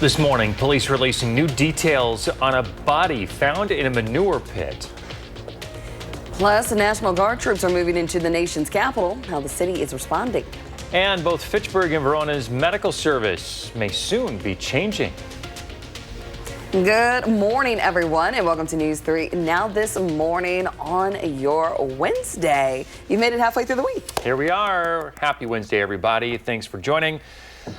This morning, police releasing new details on a body found in a manure pit. Plus, the National Guard troops are moving into the nation's capital, how the city is responding. And both Fitchburg and Verona's medical service may soon be changing. Good morning, everyone, and welcome to News 3. Now this morning on your Wednesday. You made it halfway through the week. Here we are. Happy Wednesday, everybody. Thanks for joining.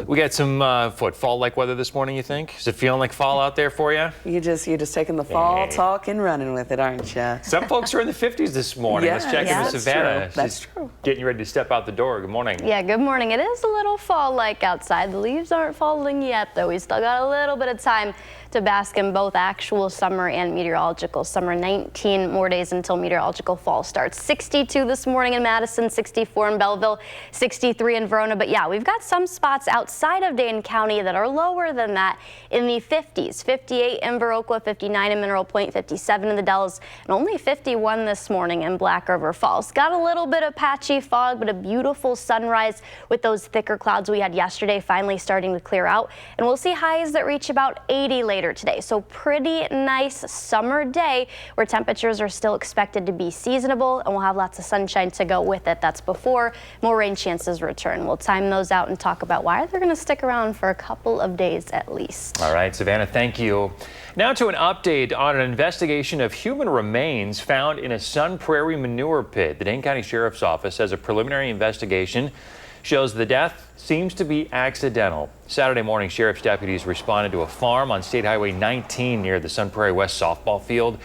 We got some fall-like weather this morning, you think? Is it feeling like fall out there for you? You're just taking the fall talk and running with it, aren't you? Some folks are in the 50s this morning. Let's check in with Savannah. That's true. Getting ready to step out the door. Good morning. Yeah, good morning. It is a little fall-like outside. The leaves aren't falling yet, though. We still got a little bit of time to bask in both actual summer and meteorological summer. 19 more days until meteorological fall starts. 62 this morning in Madison, 64 in Belleville, 63 in Verona. But yeah, we've got some spots outside of Dane County that are lower than that in the 50s. 58 in Viroqua, 59 in Mineral Point, 57 in the Dells, and only 51 this morning in Black River Falls. Got a little bit of patchy fog, but a beautiful sunrise with those thicker clouds we had yesterday finally starting to clear out. And we'll see highs that reach about 80 later today. So pretty nice summer day where temperatures are still expected to be seasonable, and we'll have lots of sunshine to go with it. That's before more rain chances return. We'll time those out and talk about why they're going to stick around for a couple of days at least. All right, Savannah, thank you. Now to an update on an investigation of human remains found in a Sun Prairie manure pit. The Dane County Sheriff's Office says a preliminary investigation shows the death seems to be accidental. Saturday morning, sheriff's deputies responded to a farm on State Highway 19 near the Sun Prairie West softball field.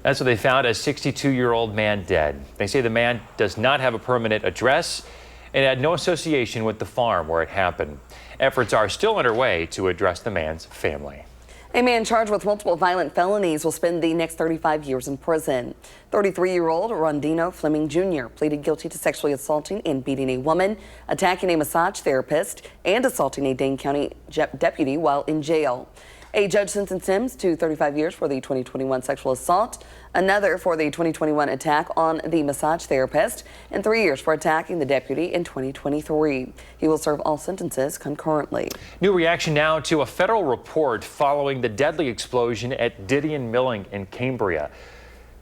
That's where they found a 62-year-old man dead. They say the man does not have a permanent address and had no association with the farm where it happened. Efforts are still underway to address the man's family. A man charged with multiple violent felonies will spend the next 35 years in prison. 33-year-old Rondino Fleming Jr. pleaded guilty to sexually assaulting and beating a woman, attacking a massage therapist, and assaulting a Dane County deputy while in jail. A judge sentenced him to 35 years for the 2021 sexual assault, another for the 2021 attack on the massage therapist, and 3 years for attacking the deputy in 2023. He will serve all sentences concurrently. New reaction now to a federal report following the deadly explosion at Didion Milling in Cambria.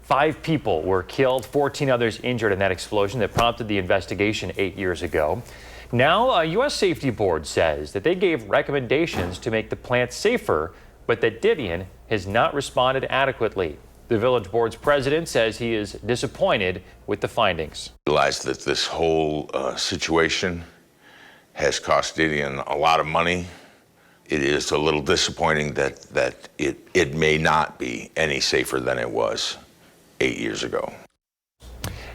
5 people were killed, 14 others injured in that explosion that prompted the investigation 8 years ago. Now, a U.S. Safety Board says that they gave recommendations to make the plant safer, but that Didion has not responded adequately. The Village Board's president says he is disappointed with the findings. I realize that this whole situation has cost Didion a lot of money. It is a little disappointing that it may not be any safer than it was 8 years ago.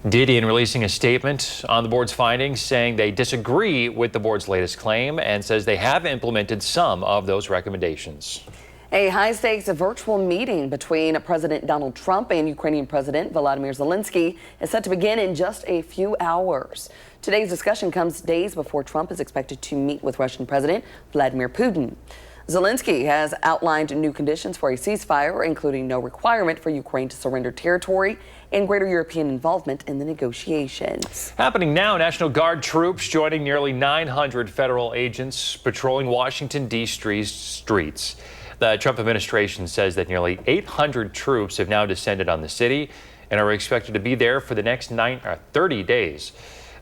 Didion releasing a statement on the board's findings saying they disagree with the board's latest claim and says they have implemented some of those recommendations. A high-stakes virtual meeting between President Donald Trump and Ukrainian President Volodymyr Zelensky is set to begin in just a few hours. Today's discussion comes days before Trump is expected to meet with Russian President Vladimir Putin. Zelensky has outlined new conditions for a ceasefire, including no requirement for Ukraine to surrender territory and greater European involvement in the negotiations. Happening now, National Guard troops joining nearly 900 federal agents patrolling Washington, D.C. streets. The Trump administration says that nearly 800 troops have now descended on the city and are expected to be there for the next 30 days.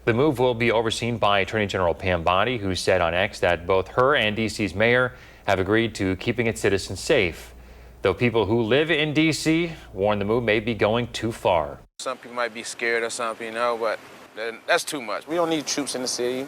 The move will be overseen by Attorney General Pam Bondi, who said on X that both her and D.C.'s mayor have agreed to keeping its citizens safe, though people who live in D.C. warn the move may be going too far. Some people might be scared or something, but that's too much. We don't need troops in the city.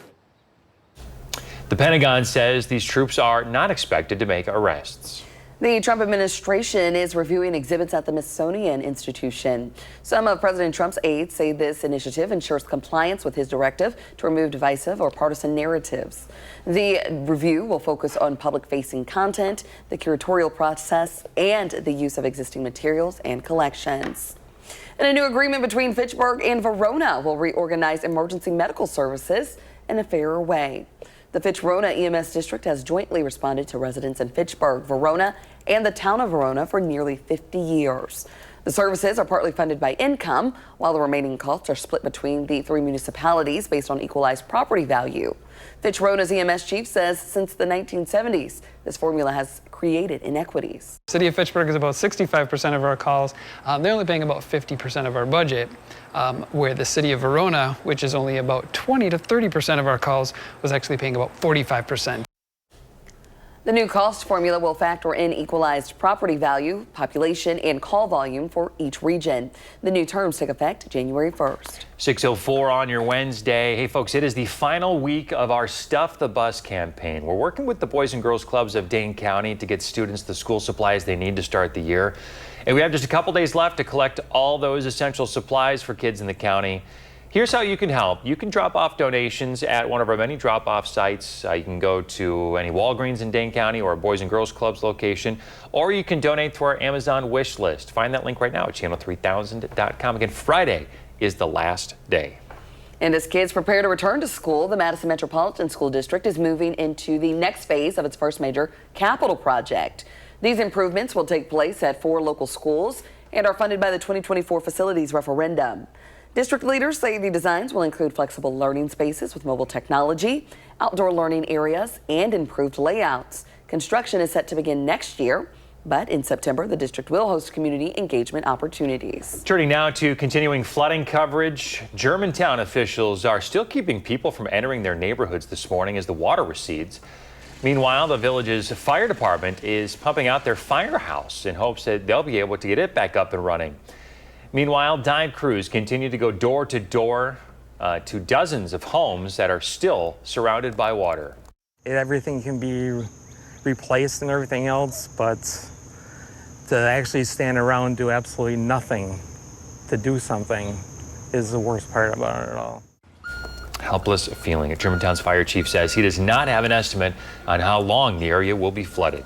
The Pentagon says these troops are not expected to make arrests. The Trump administration is reviewing exhibits at the Smithsonian Institution. Some of President Trump's aides say this initiative ensures compliance with his directive to remove divisive or partisan narratives. The review will focus on public-facing content, the curatorial process, and the use of existing materials and collections. And a new agreement between Fitchburg and Verona will reorganize emergency medical services in a fairer way. The Fitch-Verona EMS district has jointly responded to residents in Fitchburg, Verona, and the town of Verona for nearly 50 years. The services are partly funded by income, while the remaining costs are split between the 3 municipalities based on equalized property value. Fitch Rona's EMS chief says since the 1970s, this formula has created inequities. City of Fitchburg is about 65% of our calls. They're only paying about 50% of our budget, where the city of Verona, which is only about 20 to 30% of our calls, was actually paying about 45%. The new cost formula will factor in equalized property value, population, and call volume for each region. The new terms take effect January 1st. 6:04 on your Wednesday. Hey folks, it is the final week of our Stuff the Bus campaign. We're working with the Boys and Girls Clubs of Dane County to get students the school supplies they need to start the year. And we have just a couple days left to collect all those essential supplies for kids in the county. Here's how you can help. You can drop off donations at one of our many drop-off sites. You can go to any Walgreens in Dane County or a Boys and Girls Clubs location, or you can donate to our Amazon wish list. Find that link right now at channel3000.com. Again, Friday is the last day. And as kids prepare to return to school, the Madison Metropolitan School District is moving into the next phase of its first major capital project. These improvements will take place at 4 local schools and are funded by the 2024 facilities referendum. District leaders say the designs will include flexible learning spaces with mobile technology, outdoor learning areas, and improved layouts. Construction is set to begin next year, but in September, the district will host community engagement opportunities. Turning now to continuing flooding coverage. Germantown officials are still keeping people from entering their neighborhoods this morning as the water recedes. Meanwhile, the village's fire department is pumping out their firehouse in hopes that they'll be able to get it back up and running. Meanwhile, dive crews continue to go door to door to dozens of homes that are still surrounded by water. Everything can be replaced and everything else, but to actually stand around and do absolutely nothing to do something is the worst part about it all. Helpless feeling. Germantown's fire chief says he does not have an estimate on how long the area will be flooded.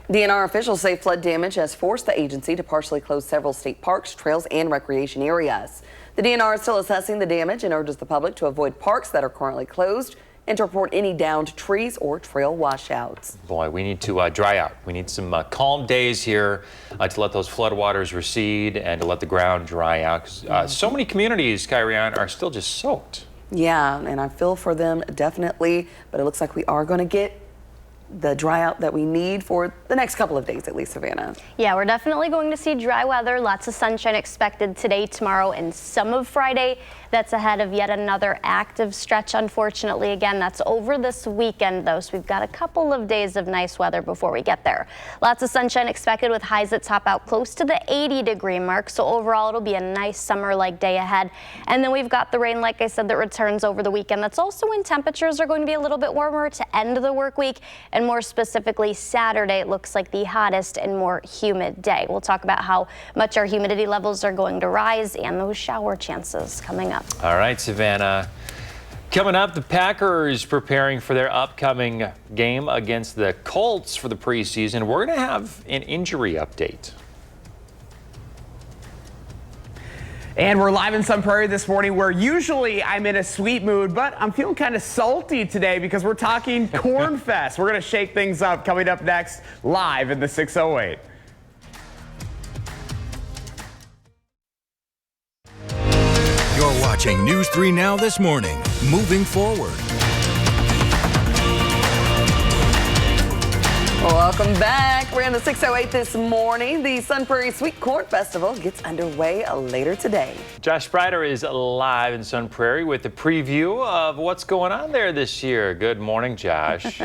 DNR officials say flood damage has forced the agency to partially close several state parks, trails, and recreation areas. The DNR is still assessing the damage and urges the public to avoid parks that are currently closed and to report any downed trees or trail washouts. Boy, we need to dry out. We need some calm days here to let those floodwaters recede and to let the ground dry out. So many communities, Kyrian, are still just soaked. Yeah, and I feel for them definitely, but it looks like we are going to get the dry out that we need for the next couple of days, at least, Savannah. Yeah, we're definitely going to see dry weather. Lots of sunshine expected today, tomorrow, and some of Friday. That's ahead of yet another active stretch, unfortunately. Again, that's over this weekend, though, so we've got a couple of days of nice weather before we get there. Lots of sunshine expected with highs that top out close to the 80-degree mark, so overall it'll be a nice summer-like day ahead. And then we've got the rain, like I said, that returns over the weekend. That's also when temperatures are going to be a little bit warmer to end the work week, and more specifically Saturday, it looks like the hottest and more humid day. We'll talk about how much our humidity levels are going to rise and those shower chances coming up. All right, Savannah. Coming up, the Packers preparing for their upcoming game against the Colts for the preseason. We're going to have an injury update. And we're live in Sun Prairie this morning, where usually I'm in a sweet mood, but I'm feeling kind of salty today because we're talking Corn Fest. We're going to shake things up coming up next, live in the 608. You're watching News 3 Now this morning. Moving forward. Welcome back. We're in the 608 this morning. The Sun Prairie Sweet Corn Festival gets underway later today. Josh Sprider is live in Sun Prairie with a preview of what's going on there this year. Good morning, Josh.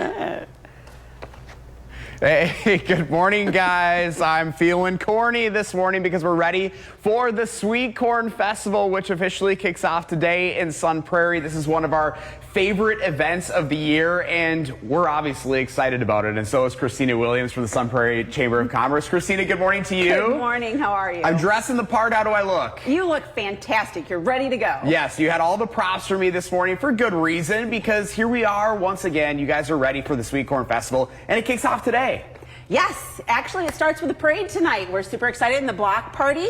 Hey, good morning, guys. I'm feeling corny this morning because we're ready for the Sweet Corn Festival, which officially kicks off today in Sun Prairie. This is one of our favorite events of the year, and we're obviously excited about it. And so is Christina Williams from the Sun Prairie Chamber of Commerce. Christina, good morning to you. Good morning. How are you? I'm dressing the part. How do I look? You look fantastic. You're ready to go. Yes, you had all the props for me this morning for good reason, because here we are once again. You guys are ready for the Sweet Corn Festival, and it kicks off today. Yes, actually it starts with a parade tonight. We're super excited in the block party.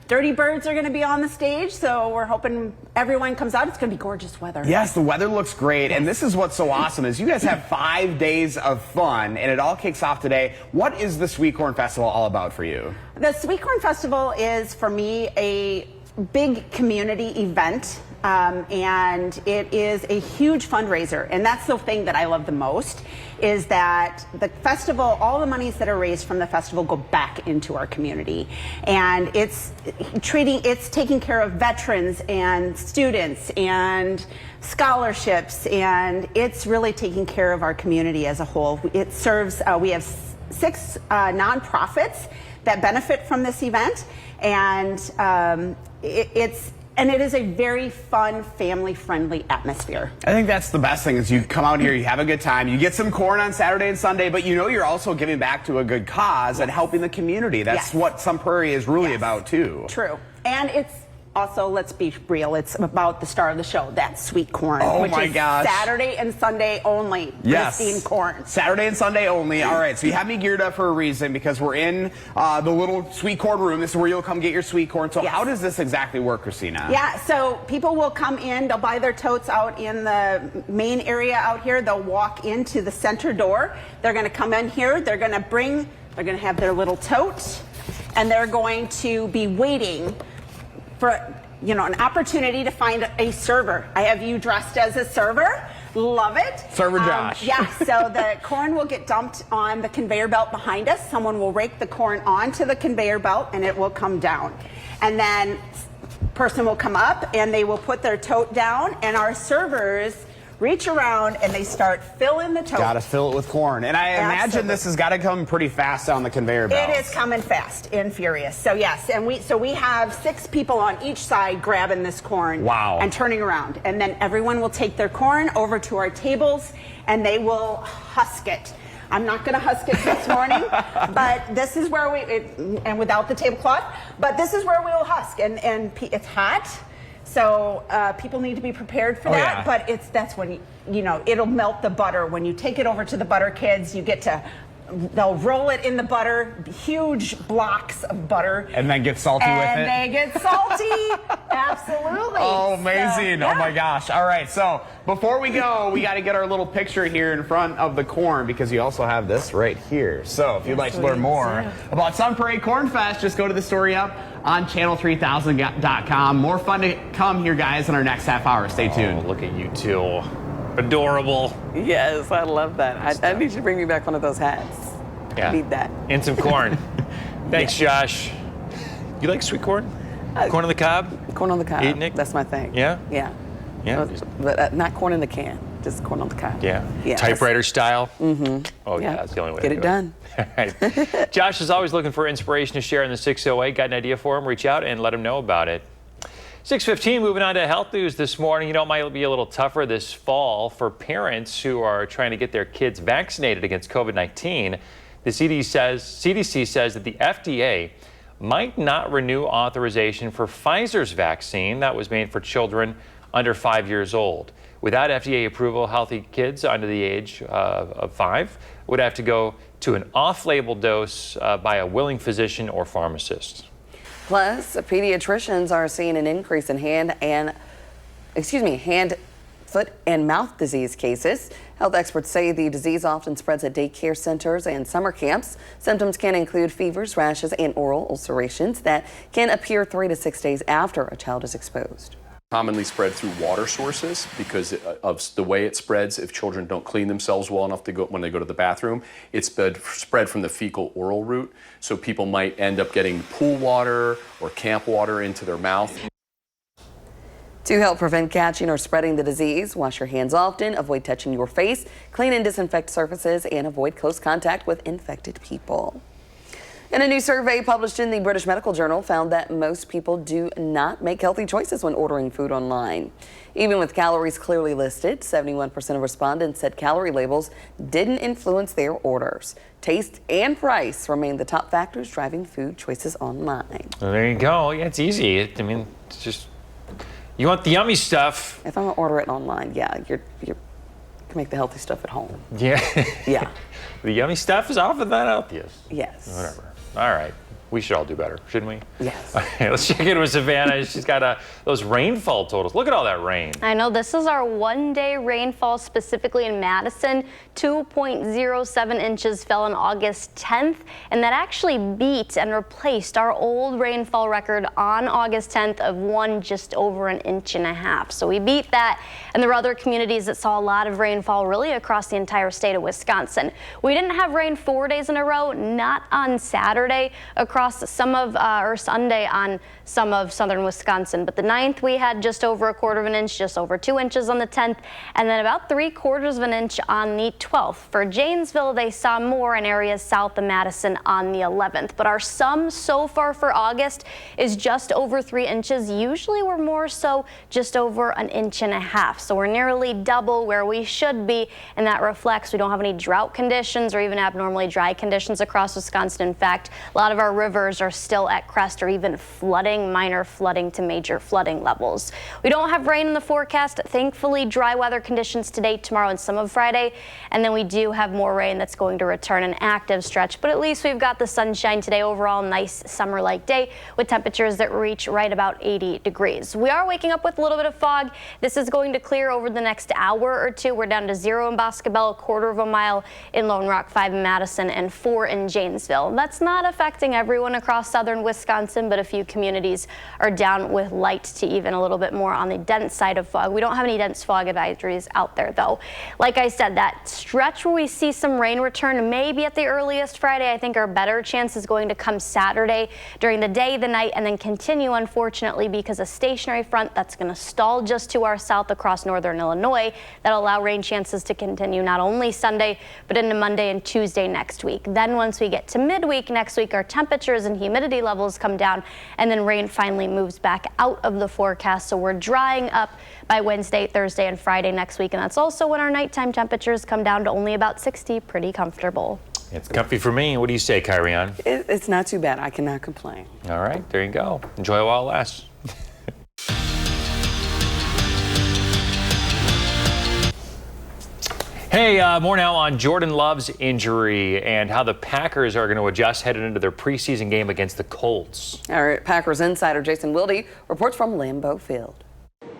Dirty Birds are going to be on the stage, so we're hoping everyone comes out. It's going to be gorgeous weather. Yes, the weather looks great, and this is what's so awesome is you guys have 5 days of fun, and it all kicks off today. What is the Sweet Corn Festival all about for you? The Sweet Corn Festival is, for me, a big community event. and it is a huge fundraiser. And that's the thing that I love the most, is that the festival, all the monies that are raised from the festival go back into our community. And it's taking care of veterans and students and scholarships, and it's really taking care of our community as a whole. It serves, we have 6 nonprofits that benefit from this event, and it is a very fun, family-friendly atmosphere. I think that's the best thing, is you come out here, you have a good time, you get some corn on Saturday and Sunday, but you know you're also giving back to a good cause and helping the community. That's what Sun Prairie is really about too. True. And it's also, let's be real, it's about the star of the show, that sweet corn. Oh which my is gosh. Saturday and Sunday only. Yes. Pristine corn. Saturday and Sunday only. All right, so you have me geared up for a reason, because we're in the little sweet corn room. This is where you'll come get your sweet corn. So how does this exactly work, Christina? Yeah, so people will come in, they'll buy their totes out in the main area out here. They'll walk into the center door. They're going to come in here. They're going to have their little tote, and they're going to be waiting for an opportunity to find a server. I have you dressed as a server. Love it. Server Josh. Yeah, so the corn will get dumped on the conveyor belt behind us. Someone will rake the corn onto the conveyor belt, and it will come down. And then person will come up, and they will put their tote down, and our servers reach around and they start filling the tote. Got to fill it with corn. And I imagine this has got to come pretty fast down the conveyor belt. It is coming fast and furious. So yes, and we have 6 people on each side grabbing this corn. Wow. And turning around. And then everyone will take their corn over to our tables and they will husk it. I'm not going to husk it this morning, but this is where and without the tablecloth, but this is where we will husk. And it's hot. So people need to be prepared for that, but that's when it'll melt the butter. When you take it over to the butter kids, they'll roll it in the butter, huge blocks of butter. And then get salty with it. And they get salty. Absolutely. Oh, amazing. So, Oh my gosh. All right. So before we go, we got to get our little picture here in front of the corn, because you also have this right here. So if you'd like to learn more about Sun Prairie Corn Fest, just go to the story up on channel3000.com. More fun to come here, guys, in our next half hour. Stay tuned. Oh, look at you two. Adorable. Yes, I love that. I need you to bring me back one of those hats. Yeah. I need that. And some corn. Thanks, Josh. You like sweet corn? Corn on the cob? Corn on the cob. Eating it? That's my thing. Yeah? Yeah. Yeah. But not corn in the can. Just corn on the cob. Yeah. Yeah. Typewriter style? Mm-hmm. Oh, yeah. That's the only way Get to it do done. All right. Josh is always looking for inspiration to share in the 608. Got an idea for him? Reach out and let him know about it. 6:15, moving on to health news this morning. It might be a little tougher this fall for parents who are trying to get their kids vaccinated against COVID-19. The CDC says that the FDA might not renew authorization for Pfizer's vaccine that was made for children under 5 years old. Without FDA approval, healthy kids under the age of 5 would have to go to an off-label dose by a willing physician or pharmacist. Plus, pediatricians are seeing an increase in hand, foot, and mouth disease cases. Health experts say the disease often spreads at daycare centers and summer camps. Symptoms can include fevers, rashes, and oral ulcerations that can appear 3 to 6 days after a child is exposed. Commonly spread through water sources because of the way it spreads. If children don't clean themselves well enough when they go to the bathroom, it's spread from the fecal-oral route. So people might end up getting pool water or camp water into their mouth. To help prevent catching or spreading the disease, wash your hands often, avoid touching your face, clean and disinfect surfaces, and avoid close contact with infected people. And a new survey published in the British Medical Journal found that most people do not make healthy choices when ordering food online. Even with calories clearly listed, 71% of respondents said calorie labels didn't influence their orders. Taste and price remain the top factors driving food choices online. Well, there you go. Yeah, it's easy. It's just, you want the yummy stuff. If I'm gonna order it online, yeah, you can make the healthy stuff at home. Yeah. Yeah. The yummy stuff is often not healthiest. Yes. Whatever. All right. We should all do better, shouldn't we? Yes. Okay, let's check in with Savannah. She's got those rainfall totals. Look at all that rain. I know, this is our one-day rainfall specifically in Madison. 2.07 inches fell on August 10th, and that actually beat and replaced our old rainfall record on August 10th of just over an inch and a half. So we beat that, and there were other communities that saw a lot of rainfall really across the entire state of Wisconsin. We didn't have rain 4 days in a row, not on Saturday across some of, or Sunday on some of southern Wisconsin, but the 9th we had just over a quarter of an inch, just over 2 inches on the 10th, and then about 3/4 of an inch on the 12th. For Janesville, they saw more in areas south of Madison on the 11th, but our sum so far for August is just over 3 inches. Usually we're more so just over an inch and a half, so we're nearly double where we should be, and that reflects we don't have any drought conditions or even abnormally dry conditions across Wisconsin. In fact, a lot of our rivers are still at crest or even flooding, minor flooding to major flooding levels. We don't have rain in the forecast. Thankfully, dry weather conditions today, tomorrow, and some of Friday, and then we do have more rain that's going to return, an active stretch, but at least we've got the sunshine today. Overall, nice summer-like day with temperatures that reach right about 80 degrees. We are waking up with a little bit of fog. This is going to clear over the next hour or two. We're down to 0 in Boscobel, 1/4 mile in Lone Rock, 5 in Madison, and 4 in Janesville. That's not affecting everyone across southern Wisconsin, but a few communities are down with light to even a little bit more on the dense side of fog. We don't have any dense fog advisories out there, though. Like I said, that stretch where we see some rain return maybe at the earliest Friday. I think our better chance is going to come Saturday during the day, the night, and then continue, unfortunately, because a stationary front that's going to stall just to our south across northern Illinois that'll allow rain chances to continue not only Sunday, but into Monday and Tuesday next week. Then once we get to midweek next week, our temperatures and humidity levels come down, and then rain finally moves back out of the forecast. So we're drying up by Wednesday, Thursday, and Friday next week, and that's also when our nighttime temperatures come down to only about 60, pretty comfortable. It's comfy for me. What do you say, Kyrian? It's not too bad. I cannot complain. All right, there you go. Enjoy it while it lasts. Hey, more now on Jordan Love's injury and how the Packers are going to adjust headed into their preseason game against the Colts. All right, Packers insider Jason Wilde reports from Lambeau Field.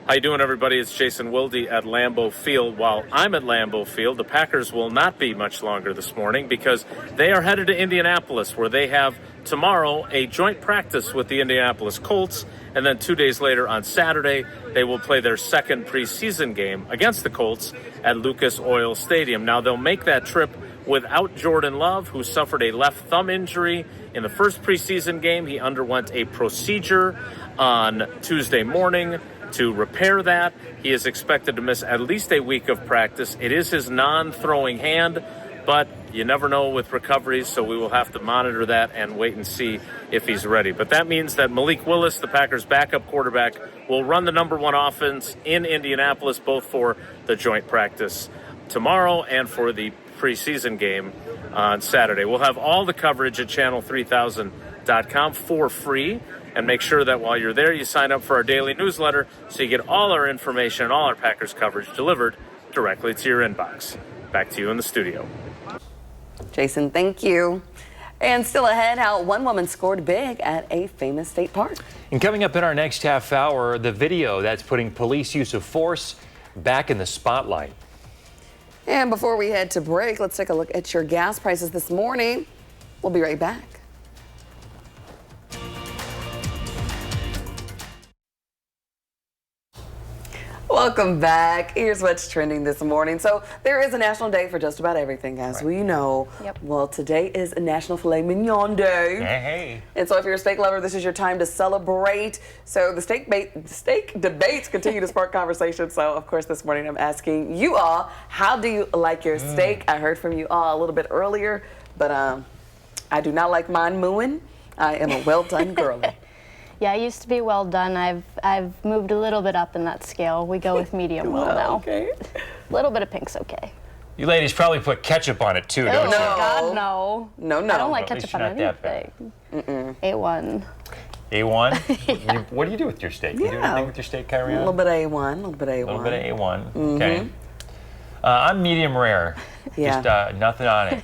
How you doing, everybody? It's Jason Wilde at Lambeau Field. While I'm at Lambeau Field, the Packers will not be much longer this morning because they are headed to Indianapolis, where they have tomorrow a joint practice with the Indianapolis Colts, and then 2 days later on Saturday, they will play their second preseason game against the Colts at Lucas Oil Stadium. Now, they'll make that trip without Jordan Love, who suffered a left thumb injury in the first preseason game. He underwent a procedure on Tuesday morning to repair that. He is expected to miss at least a week of practice. It is his non-throwing hand, but you never know with recoveries, so we will have to monitor that and wait and see if he's ready. But that means that Malik Willis, the Packers' backup quarterback, will run the #1 offense in Indianapolis, both for the joint practice tomorrow and for the preseason game on Saturday. We'll have all the coverage at channel3000.com for free. And make sure that while you're there, you sign up for our daily newsletter so you get all our information and all our Packers coverage delivered directly to your inbox. Back to you in the studio. Jason, thank you. And still ahead, how one woman scored big at a famous state park. And coming up in our next half hour, the video that's putting police use of force back in the spotlight. And before we head to break, let's take a look at your gas prices this morning. We'll be right back. Welcome back. Here's what's trending this morning. So there is a national day for just about everything, as we know. Yep. Well, today is a National Filet Mignon Day. Hey. And so if you're a steak lover, this is your time to celebrate. So the steak debates continue to spark conversation. So, of course, this morning I'm asking you all, how do you like your steak? I heard from you all a little bit earlier, but I do not like mine mooing. I am a well-done girly. Yeah, I used to be well done. I've moved a little bit up in that scale. We go with medium well now. Okay. A little bit of pink's okay. You ladies probably put ketchup on it too, don't Oh, you? God, no. No. I don't like At least ketchup on you're not that anything. A1. A1? Yeah. What do you do with your steak? Do you do anything with your steak, Kyrie? A little bit of A1, a little bit of A1. A little bit of A1. Okay. I'm medium rare. Yeah. Just nothing on it.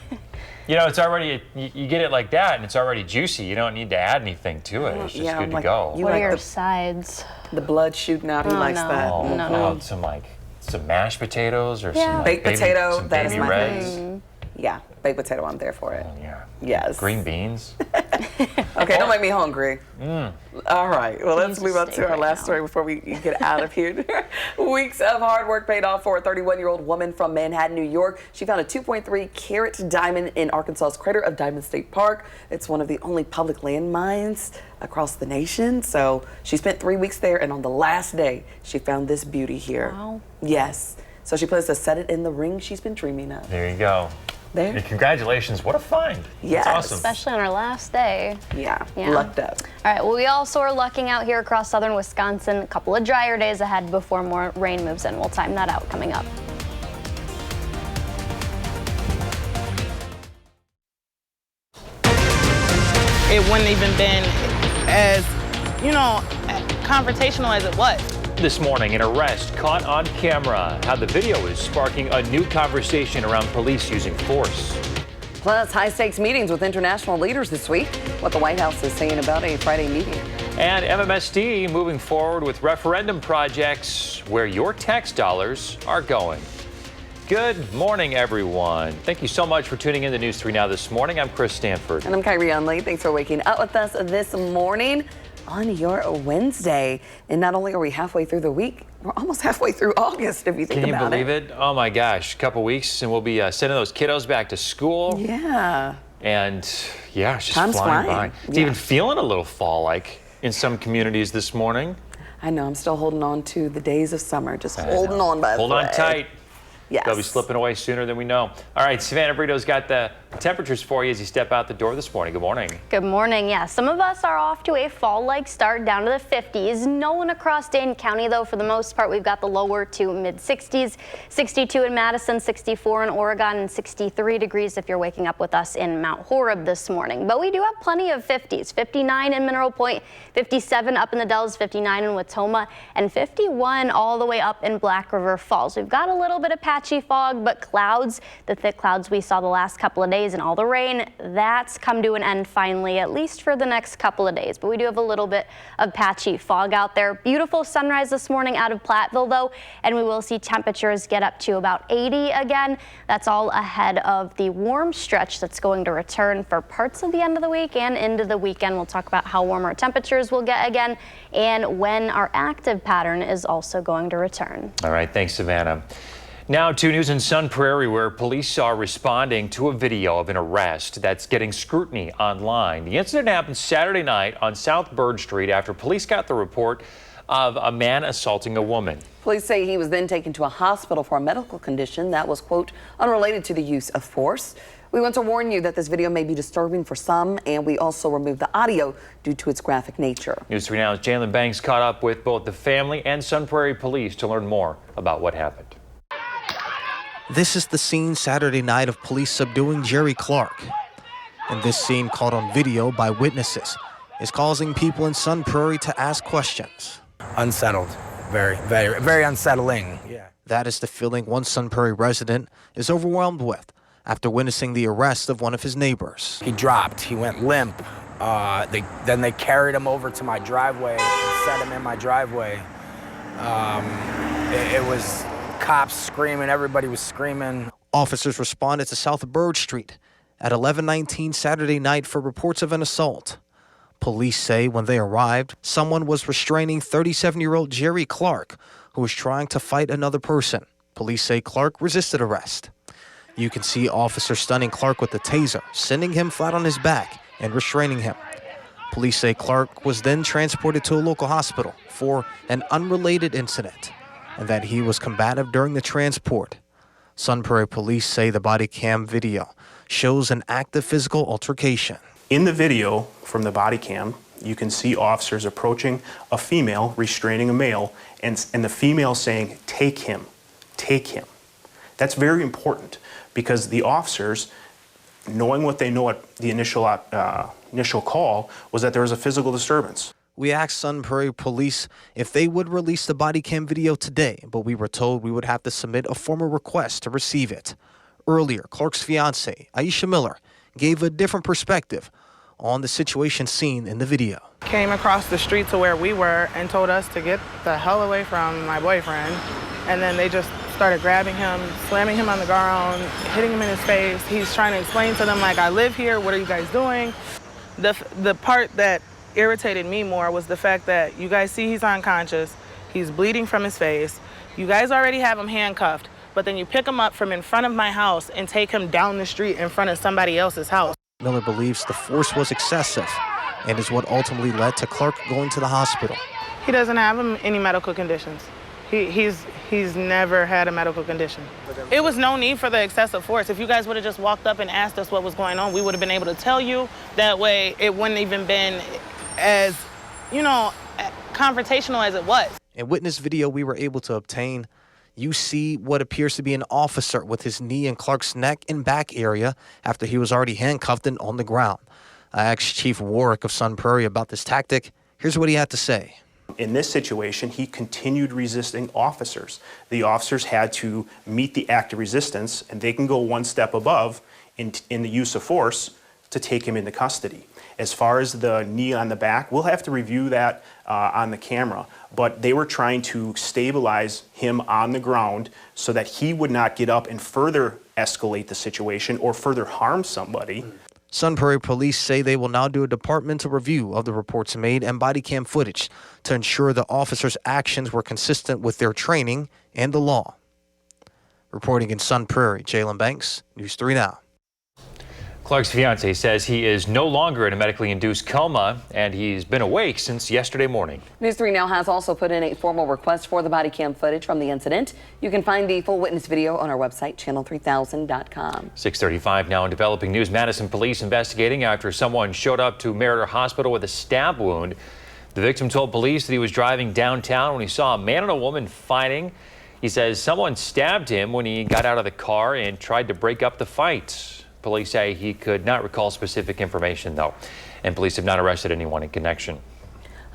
You know, it's already, you get it like that and it's already juicy. You don't need to add anything to it. It's just good to go. What are your sides? The blood shooting out. He likes that. Oh, No. Some mashed potatoes or some baked potato. Some That is baby my reds. thing. Yeah, baked potato. I'm there for it. Oh, yeah. Yes. Green beans. Okay, don't make me hungry. All right, well, let's move on to our last story before we get out of here. Weeks of hard work paid off for a 31-year-old woman from Manhattan, New York. She found a 2.3 carat diamond in Arkansas's crater of Diamond State Park. It's one of the only public landmines across the nation. So she spent 3 weeks there, and on the last day, she found this beauty here. Wow. Yes. So she plans to set it in the ring she's been dreaming of. There you go. There. And congratulations. What a find. Yes. That's awesome. Especially on our last day. Yeah, lucked up. All right, well, we also are lucking out here across southern Wisconsin. A couple of drier days ahead before more rain moves in. We'll time that out coming up. It wouldn't even been as, confrontational as it was. This morning, an arrest caught on camera. How the video is sparking a new conversation around police using force. Plus, high-stakes meetings with international leaders this week. What the White House is saying about a Friday meeting. And MMSD moving forward with referendum projects where your tax dollars are going. Good morning, everyone. Thank you so much for tuning in to News 3 Now this morning. I'm Chris Stanford. And I'm Kyrie Unley. Thanks for waking up with us this morning on your Wednesday. And not only are we halfway through the week, we're almost halfway through August, if you think about it. Can you believe it? Oh my gosh, a couple weeks and we'll be sending those kiddos back to school. Yeah. And yeah, it's just Time's flying flying. by. It's Yeah. even feeling a little fall-like in some communities this morning. I know, I'm still holding on to the days of summer, just holding on by a Hold on thread. tight. Yes. They'll be slipping away sooner than we know. All right, Savannah Brito's got the temperatures for you as you step out the door this morning. Good morning. Good morning. Yeah, some of us are off to a fall-like start down to the 50s. No one across Dane County, though. For the most part, we've got the lower to mid-60s. 62 in Madison, 64 in Oregon, and 63 degrees if you're waking up with us in Mount Horeb this morning. But we do have plenty of 50s. 59 in Mineral Point, 57 up in the Dells, 59 in Watoma, and 51 all the way up in Black River Falls. We've got a little bit of patchy fog, but clouds, the thick clouds we saw the last couple of days and all the rain, that's come to an end finally, at least for the next couple of days. But we do have a little bit of patchy fog out there. Beautiful sunrise this morning out of Platteville, though, and we will see temperatures get up to about 80 again. That's all ahead of the warm stretch that's going to return for parts of the end of the week and into the weekend. We'll talk about how warmer temperatures will get again and when our active pattern is also going to return. All right, thanks, Savannah. Now to news in Sun Prairie, where police are responding to a video of an arrest that's getting scrutiny online. The incident happened Saturday night on South Bird Street after police got the report of a man assaulting a woman. Police say he was then taken to a hospital for a medical condition that was, quote, unrelated to the use of force. We want to warn you that this video may be disturbing for some, and we also removed the audio due to its graphic nature. News 3 Now's Jalen Banks caught up with both the family and Sun Prairie police to learn more about what happened. This is the scene Saturday night of police subduing Jerry Clark. And this scene, caught on video by witnesses, is causing people in Sun Prairie to ask questions. Unsettled. Very, very, very unsettling. Yeah. That is the feeling one Sun Prairie resident is overwhelmed with after witnessing the arrest of one of his neighbors. He dropped. He went limp. Then they carried him over to my driveway and set him in my driveway. It was cops screaming. Everybody was screaming. Officers responded to South Bird Street at 11:19 Saturday night for reports of an assault. Police say when they arrived, someone was restraining 37-year-old Jerry Clark, who was trying to fight another person. Police say Clark resisted arrest. You can see officers stunning Clark with a taser, sending him flat on his back and restraining him. Police say Clark was then transported to a local hospital for an unrelated incident, and that he was combative during the transport. Sun Prairie police say the body cam video shows an active physical altercation. In the video from the body cam, you can see officers approaching a female, restraining a male, and the female saying, "Take him, take him." That's very important because the officers, knowing what they know at the initial call, was that there was a physical disturbance. We asked Sun Prairie police if they would release the body cam video today, but we were told we would have to submit a formal request to receive it. Earlier, Clark's fiancée, Aisha Miller, gave a different perspective on the situation seen in the video. Came across the street to where we were and told us to get the hell away from my boyfriend. And then they just started grabbing him, slamming him on the ground, hitting him in his face. He's trying to explain to them, like, I live here, what are you guys doing? The part that irritated me more was the fact that you guys see he's unconscious, he's bleeding from his face. You guys already have him handcuffed, but then you pick him up from in front of my house and take him down the street in front of somebody else's house. Miller believes the force was excessive and is what ultimately led to Clark going to the hospital. He doesn't have any medical conditions. He's never had a medical condition. It was no need for the excessive force. If you guys would have just walked up and asked us what was going on, we would have been able to tell you. That way it wouldn't even been as, confrontational as it was. In witness video we were able to obtain, you see what appears to be an officer with his knee in Clark's neck and back area after he was already handcuffed and on the ground. I asked Chief Warwick of Sun Prairie about this tactic. Here's what he had to say. In this situation, he continued resisting officers. The officers had to meet the act of resistance, and they can go one step above in the use of force to take him into custody. As far as the knee on the back, we'll have to review that on the camera, but they were trying to stabilize him on the ground so that he would not get up and further escalate the situation or further harm somebody. Sun Prairie police say they will now do a departmental review of the reports made and body cam footage to ensure the officers' actions were consistent with their training and the law. Reporting in Sun Prairie, Jalen Banks, News 3 Now. Clark's fiance says he is no longer in a medically induced coma, and he's been awake since yesterday morning. News 3 Now has also put in a formal request for the body cam footage from the incident. You can find the full witness video on our website, channel3000.com. 6:35 now in developing news. Madison police investigating after someone showed up to Meriter Hospital with a stab wound. The victim told police that he was driving downtown when he saw a man and a woman fighting. He says someone stabbed him when he got out of the car and tried to break up the fight. Police say he could not recall specific information, though, and police have not arrested anyone in connection.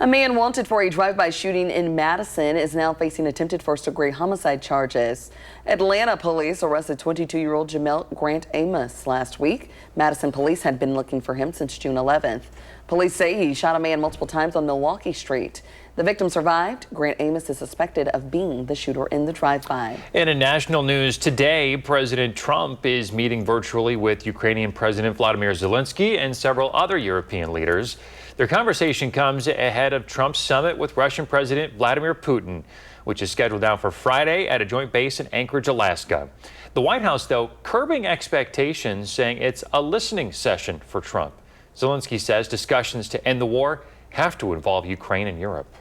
A man wanted for a drive-by shooting in Madison is now facing attempted first-degree homicide charges. Atlanta police arrested 22-year-old Jamel Grant Amos last week. Madison police had been looking for him since June 11th. Police say he shot a man multiple times on Milwaukee Street. The victim survived. Grant Amos is suspected of being the shooter in the drive-by. And in national news today, President Trump is meeting virtually with Ukrainian President Vladimir Zelensky and several other European leaders. Their conversation comes ahead of Trump's summit with Russian President Vladimir Putin, which is scheduled now for Friday at a joint base in Anchorage, Alaska. The White House, though, curbing expectations, saying it's a listening session for Trump. Zelensky says discussions to end the war have to involve Ukraine and Europe.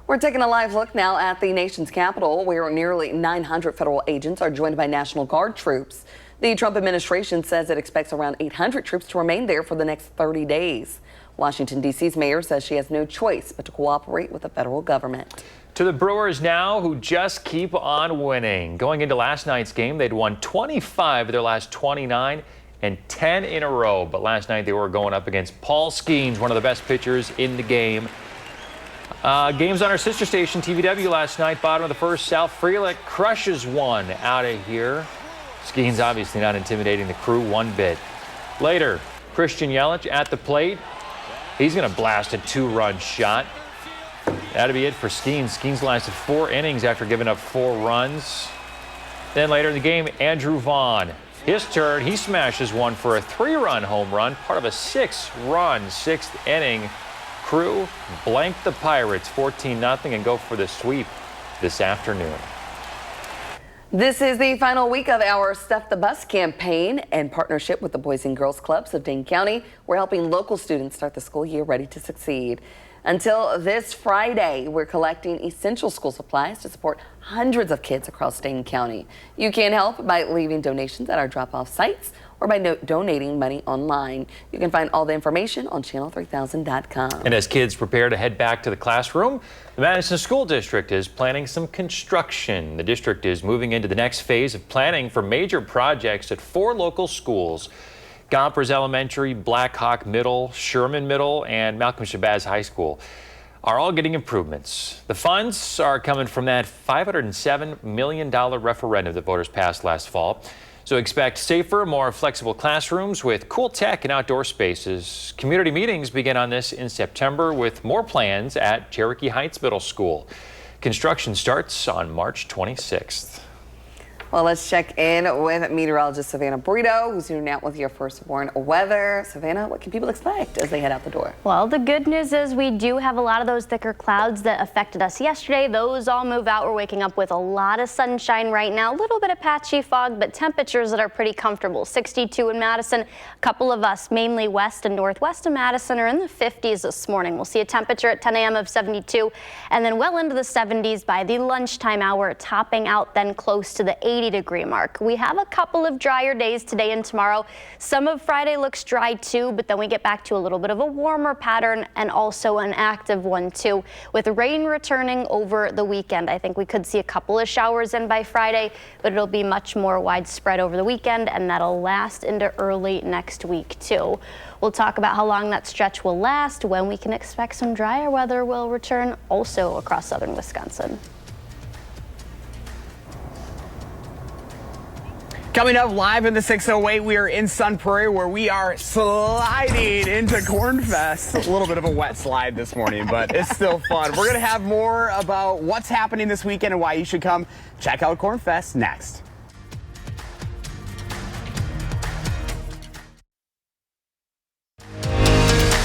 We're taking a live look now at the nation's capital, where nearly 900 federal agents are joined by National Guard troops. The Trump administration says it expects around 800 troops to remain there for the next 30 days. Washington, D.C.'s mayor says she has no choice but to cooperate with the federal government. To the Brewers now, who just keep on winning. Going into last night's game, they'd won 25 of their last 29 and 10 in a row. But last night they were going up against Paul Skeens, one of the best pitchers in the game. Games on our sister station, TVW, last night. Bottom of the first, South Frelick crushes one out of here. Skeens obviously not intimidating the crew one bit. Later, Christian Yelich at the plate. He's going to blast a 2-run shot. That'll be it for Skeens. Skeens lasted 4 innings after giving up 4 runs. Then later in the game, Andrew Vaughn. His turn, he smashes one for a 3-run home run, part of a 6-run 6th inning. Crew blank the Pirates 14-0 and go for the sweep this afternoon. This is the final week of our Stuff the Bus campaign. In partnership with the Boys and Girls Clubs of Dane County, we're helping local students start the school year ready to succeed. Until this Friday, we're collecting essential school supplies to support hundreds of kids across Dane County. You can help by leaving donations at our drop-off sites or by donating money online. You can find all the information on channel3000.com. And as kids prepare to head back to the classroom, the Madison School District is planning some construction. The district is moving into the next phase of planning for major projects at 4 local schools. Gompers Elementary, Black Hawk Middle, Sherman Middle, and Malcolm Shabazz High School are all getting improvements. The funds are coming from that $507 million referendum that voters passed last fall. So expect safer, more flexible classrooms with cool tech and outdoor spaces. Community meetings begin on this in September with more plans at Cherokee Heights Middle School. Construction starts on March 26th. Well, let's check in with meteorologist Savannah Brito, who's tuning out with your firstborn weather. Savannah, what can people expect as they head out the door? Well, the good news is we do have a lot of those thicker clouds that affected us yesterday. Those all move out. We're waking up with a lot of sunshine right now. A little bit of patchy fog, but temperatures that are pretty comfortable. 62 in Madison. A couple of us, mainly west and northwest of Madison, are in the 50s this morning. We'll see a temperature at 10 a.m. of 72 and then well into the 70s by the lunchtime hour, topping out then close to the 80-degree mark. We have a couple of drier days today and tomorrow. Some of Friday looks dry too, but then we get back to a little bit of a warmer pattern and also an active one too, with rain returning over the weekend. I think we could see a couple of showers in by Friday, but it'll be much more widespread over the weekend, and that'll last into early next week too. We'll talk about how long that stretch will last, when we can expect some drier weather will return also across southern Wisconsin. Coming up live in the 608, we are in Sun Prairie where we are sliding into Cornfest. A little bit of a wet slide this morning, but it's still fun. We're going to have more about what's happening this weekend and why you should come check out Cornfest next.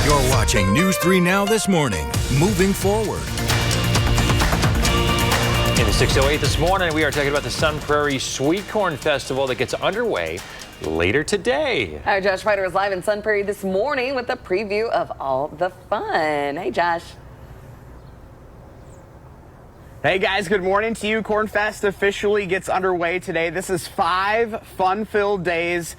You're watching News 3 Now this morning. Moving forward. In the 608 this morning, we are talking about the Sun Prairie Sweet Corn Festival that gets underway later today. Our Josh Ryder is live in Sun Prairie this morning with a preview of all the fun. Hey, Josh. Hey guys, good morning to you. Cornfest officially gets underway today. This is 5 fun-filled days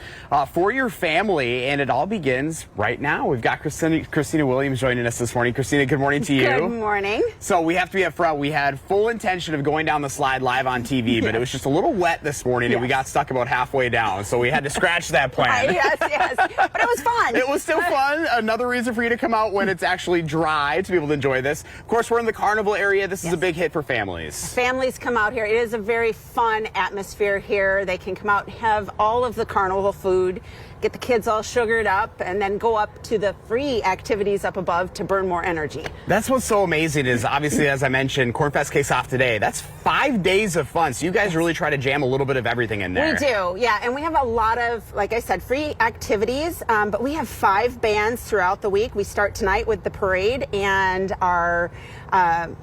for your family, and it all begins right now. We've got Christina Williams joining us this morning. Christina, good morning to you. Good morning. So we have to be up front. We had full intention of going down the slide live on TV, but it was just a little wet this morning, and we got stuck about halfway down, so we had to scratch that plan. Yes, but it was fun. It was still fun. Another reason for you to come out when it's actually dry to be able to enjoy this. Of course, we're in the carnival area. This is a big hit for families. Families come out here. It is a very fun atmosphere here. They can come out and have all of the carnival food, get the kids all sugared up, and then go up to the free activities up above to burn more energy. That's what's so amazing is, obviously, as I mentioned, Cornfest kicks off today. That's 5 days of fun. So you guys really try to jam a little bit of everything in there. We do, yeah. And we have a lot of, like I said, free activities, but we have 5 bands throughout the week. We start tonight with the parade and our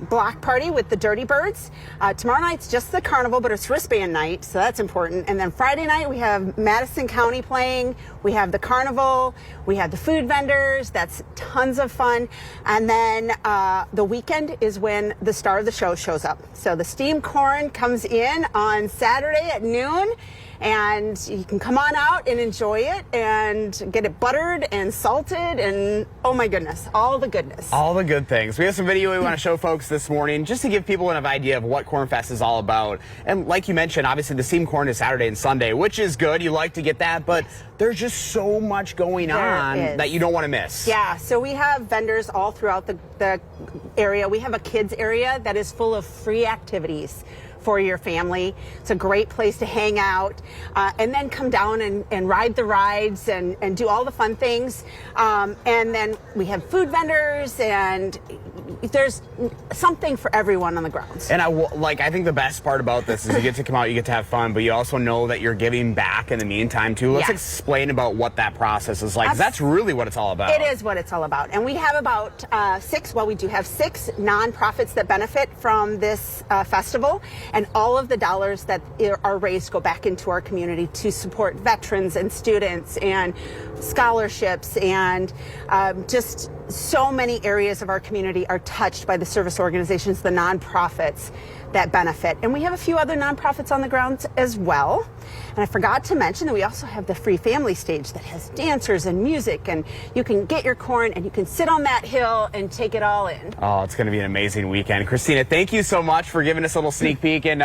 block party with the Dirty Birds. Tomorrow night's just the carnival, but it's wristband night, so that's important. And then Friday night we have Madison County playing. We have the carnival. We have the food vendors. That's tons of fun. And then the weekend is when the star of the show shows up. So the steamed corn comes in on Saturday at noon. And you can come on out and enjoy it and get it buttered and salted and, oh my goodness, all the goodness. All the good things. We have some video we want to show folks this morning just to give people an idea of what Cornfest is all about. And like you mentioned, obviously the steamed corn is Saturday and Sunday, which is good. You like to get that, but there's just so much going on that you don't want to miss. Yeah, so we have vendors all throughout the area. We have a kids area that is full of free activities for your family. It's a great place to hang out and then come down and ride the rides and do all the fun things. And then we have food vendors, and there's something for everyone on the grounds. And I think the best part about this is you get to come out, you get to have fun, but you also know that you're giving back in the meantime too. Let's explain about what that process is like. 'Cause that's really what it's all about. It is what it's all about. And we have about 6 nonprofits that benefit from this festival. And all of the dollars that are raised go back into our community to support veterans and students and scholarships, and just so many areas of our community are touched by the service organizations, the nonprofits that benefit. And we have a few other nonprofits on the grounds as well. And I forgot to mention that we also have the free family stage that has dancers and music, and you can get your corn and you can sit on that hill and take it all in. Oh, it's going to be an amazing weekend. Christina, thank you so much for giving us a little sneak peek, and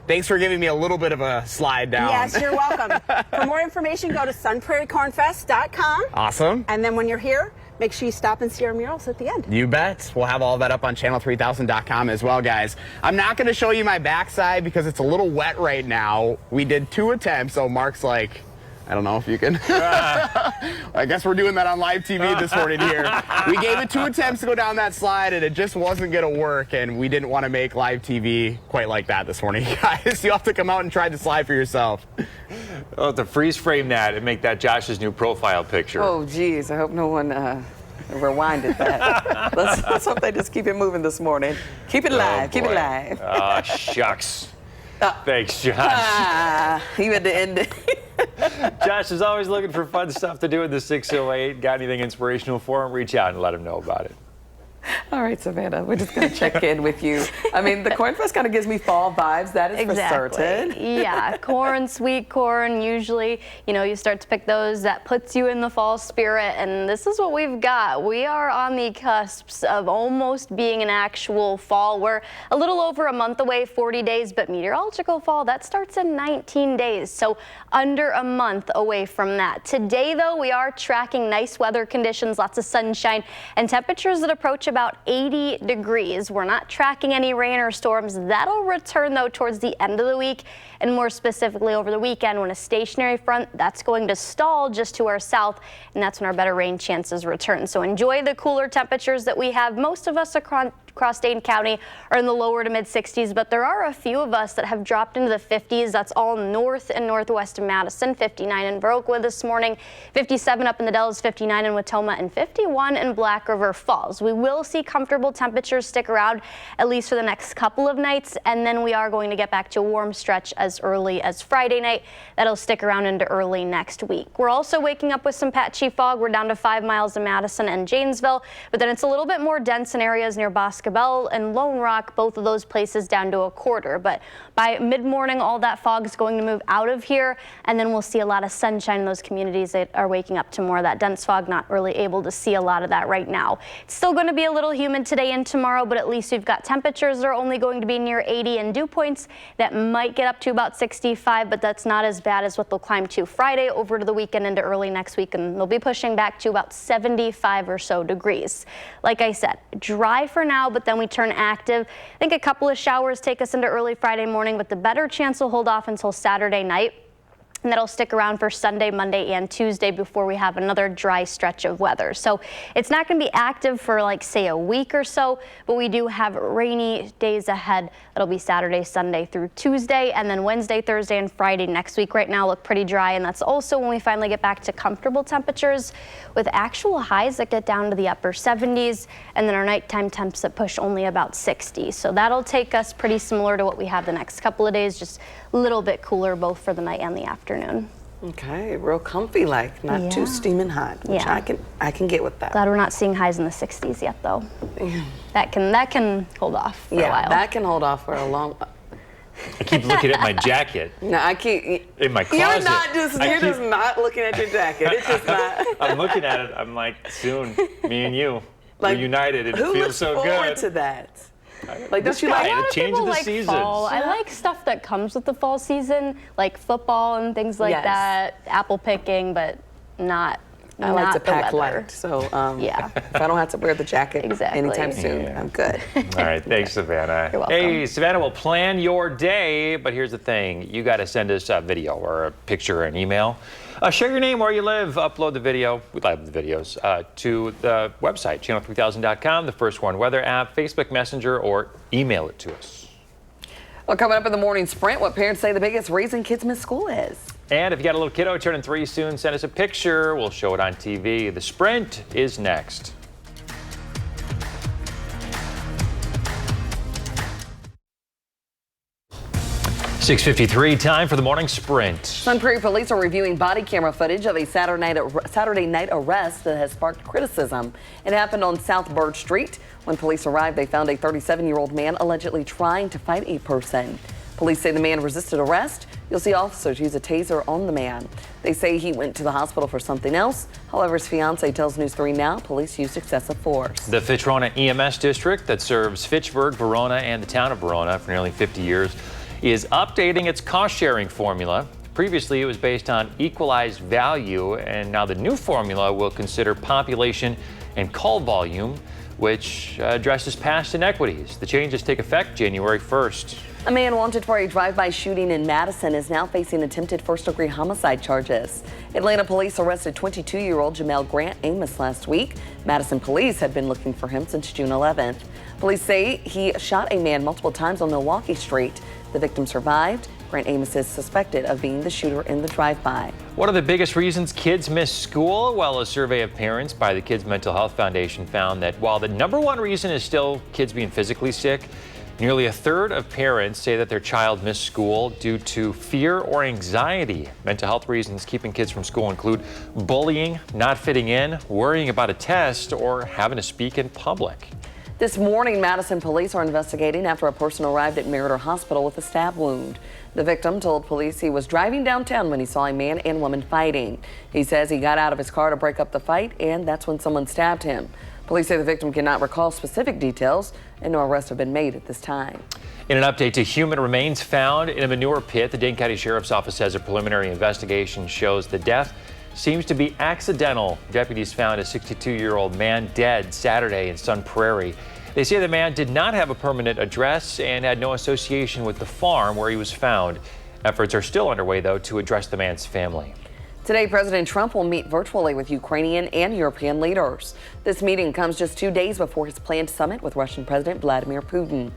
thanks for giving me a little bit of a slide down. Yes, you're welcome. For more information, go to sunprairiecornfest.com. Awesome. And then when you're here, make sure you stop and see our murals at the end. You bet. We'll have all that up on channel3000.com as well, guys. I'm not going to show you my backside because it's a little wet right now. We did 2 attempts, so Mark's like, I don't know if you can. I guess we're doing that on live TV this morning here. We gave it 2 attempts to go down that slide, and it just wasn't going to work, and we didn't want to make live TV quite like that this morning, guys. You'll have to come out and try the slide for yourself. Oh, to freeze frame that and make that Josh's new profile picture. Oh, geez. I hope no one rewinded that. let's hope they just keep it moving this morning. Keep it live. Keep it live. Oh, shucks. Thanks, Josh. You had to end it. Josh is always looking for fun stuff to do in the 608. Got anything inspirational for him? Reach out and let him know about it. All right, Savannah, we're just going to check in with you. I mean, the Corn Fest kind of gives me fall vibes. That is for certain. Yeah, corn, sweet corn, usually, you know, you start to pick those. That puts you in the fall spirit, and this is what we've got. We are on the cusps of almost being an actual fall. We're a little over a month away, 40 days, but meteorological fall, that starts in 19 days, so under a month away from that. Today, though, we are tracking nice weather conditions, lots of sunshine, and temperatures that approach about 80 degrees. We're not tracking any rain or storms. That'll return, though, towards the end of the week, and more specifically over the weekend when a stationary front that's going to stall just to our south, and that's when our better rain chances return. So enjoy the cooler temperatures that we have. Most of us across Dane County are in the lower to mid 60s, but there are a few of us that have dropped into the 50s. That's all north and northwest of Madison. 59 in Viroqua this morning, 57 up in the Dells, 59 in Watoma, and 51 in Black River Falls. We will see comfortable temperatures stick around at least for the next couple of nights, and then we are going to get back to a warm stretch as early as Friday night. That'll stick around into early next week. We're also waking up with some patchy fog. We're down to 5 miles in Madison and Janesville, but then it's a little bit more dense in areas near Boscobel and Lone Rock, both of those places down to a quarter. But by mid-morning, all that fog is going to move out of here, and then we'll see a lot of sunshine in those communities that are waking up to more of that dense fog. Not really able to see a lot of that right now. It's still going to be a little humid today and tomorrow, but at least we've got temperatures that are only going to be near 80 and dew points that might get up to about 65, but that's not as bad as what they'll climb to Friday over to the weekend into early next week, and they'll be pushing back to about 75 or so degrees. Like I said, dry for now, but then we turn active. I think a couple of showers take us into early Friday morning, but the better chance will hold off until Saturday night. And that'll stick around for Sunday, Monday, and Tuesday before we have another dry stretch of weather. So it's not going to be active for, like, say, a week or so, but we do have rainy days ahead. That'll be Saturday, Sunday through Tuesday, and then Wednesday, Thursday, and Friday next week right now look pretty dry, and that's also when we finally get back to comfortable temperatures with actual highs that get down to the upper 70s, and then our nighttime temps that push only about 60. So that'll take us pretty similar to what we have the next couple of days, just a little bit cooler both for the night and the afternoon. Okay, real comfy, like not too steaming hot, which I can get with that. Glad we're not seeing highs in the 60s yet, though. Yeah. That can hold off for a while. That can hold off for a long. I keep looking at my jacket. No, I keep. In my closet. You're just not looking at your jacket. It's just not. I'm looking at it. I'm like, soon, me and you, we're united. It feels so good. Who looks forward to that? Like, don't you like the change of the seasons? Fall. I like stuff that comes with the fall season, like football and things like that, apple picking, but not. I like to pack weather. light, so if I don't have to wear the jacket anytime soon, I'm good. All right, thanks, Savannah. You're welcome. Hey, Savannah will plan your day, but here's the thing. You got to send us a video or a picture or an email. Share your name, where you live, upload the video, we love the videos, to the website, channel3000.com, the First Warn Weather app, Facebook Messenger, or email it to us. Well, coming up in the morning sprint, what parents say the biggest reason kids miss school is. And if you got a little kiddo turning 3 soon, send us a picture. We'll show it on TV. The sprint is next. .6:53, time for the morning sprint. Sun Prairie police are reviewing body camera footage of a Saturday night arrest that has sparked criticism. It happened on South Bird Street. When police arrived, they found a 37-year-old man allegedly trying to fight a person. Police say the man resisted arrest. You'll see officers use a taser on the man. They say he went to the hospital for something else. However, his fiance tells News 3 Now police used excessive force. The Fitch-Verona EMS district that serves Fitchburg, Verona, and the town of Verona for nearly 50 years is updating its cost-sharing formula. Previously, it was based on equalized value, and now the new formula will consider population and call volume, which addresses past inequities. The changes take effect January 1st. A man wanted for a drive-by shooting in Madison is now facing attempted first-degree homicide charges. Atlanta police arrested 22-year-old Jamel Grant Amos last week. Madison police had been looking for him since June 11th. Police say he shot a man multiple times on Milwaukee Street. The victim survived. Grant Amos is suspected of being the shooter in the drive-by. What are the biggest reasons kids miss school? Well, a survey of parents by the Kids Mental Health Foundation found that while the #1 reason is still kids being physically sick, nearly a third of parents say that their child missed school due to fear or anxiety. Mental health reasons keeping kids from school include bullying, not fitting in, worrying about a test, or having to speak in public. This morning, Madison police are investigating after a person arrived at Meritor Hospital with a stab wound. The victim told police he was driving downtown when he saw a man and woman fighting. He says he got out of his car to break up the fight, and that's when someone stabbed him. Police say the victim cannot recall specific details, and no arrests have been made at this time. In an update to human remains found in a manure pit, the Dane County Sheriff's Office says a preliminary investigation shows the death seems to be accidental. Deputies found a 62-year-old man dead Saturday in Sun Prairie. They say the man did not have a permanent address and had no association with the farm where he was found. Efforts are still underway, though, to address the man's family. Today, President Trump will meet virtually with Ukrainian and European leaders. This meeting comes just 2 days before his planned summit with Russian President Vladimir Putin.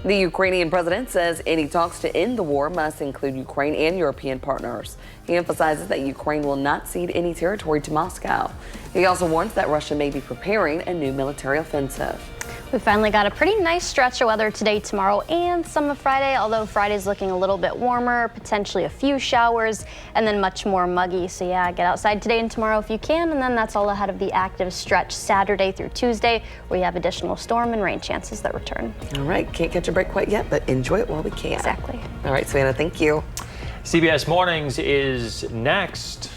The Ukrainian president says any talks to end the war must include Ukraine and European partners. He emphasizes that Ukraine will not cede any territory to Moscow. He also warns that Russia may be preparing a new military offensive. We finally got a pretty nice stretch of weather today, tomorrow, and some of Friday, although Friday's looking a little bit warmer, potentially a few showers, and then much more muggy. So yeah, get outside today and tomorrow if you can, and then that's all ahead of the active stretch Saturday through Tuesday, where you have additional storm and rain chances that return. All right, can't catch a break quite yet, but enjoy it while we can. Exactly. All right, Savannah, thank you. CBS Mornings is next.